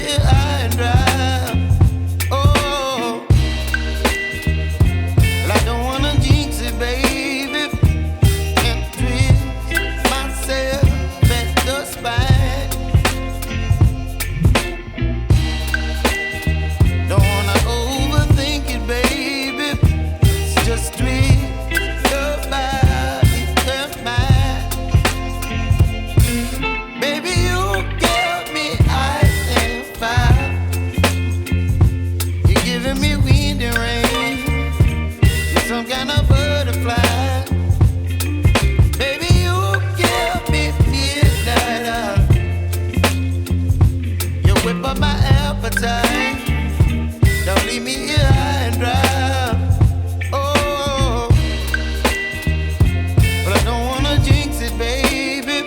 here high and dry. Oh, well, I don't wanna jinx it, baby, and twist myself at the spine. Don't wanna overthink it, baby. It's just twist your body and mine. Baby, you give me ice and fire. You're giving me wind and rain. You're some kind of butterfly. Baby, you give me midnight. You whip up my appetite. Don't leave me here high and dry. Oh, but I don't wanna jinx it, baby.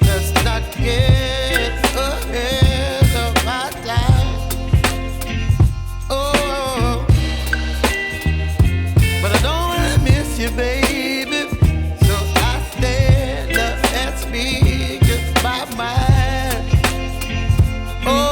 Let's not get ahead of my time. Oh, but I don't wanna miss you, baby. So I stand up and speak just my mind. Oh.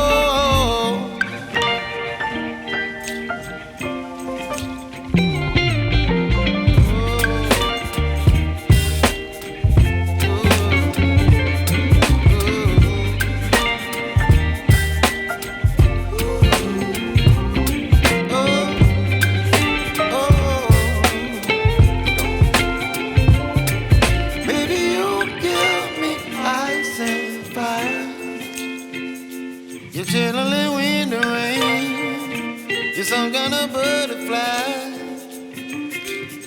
Baby, you give me ice and fire. You're chilling wind and rain. You're some kind of butterfly.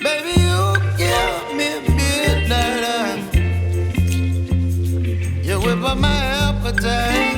Baby, you give me midnight. You whip up my appetite.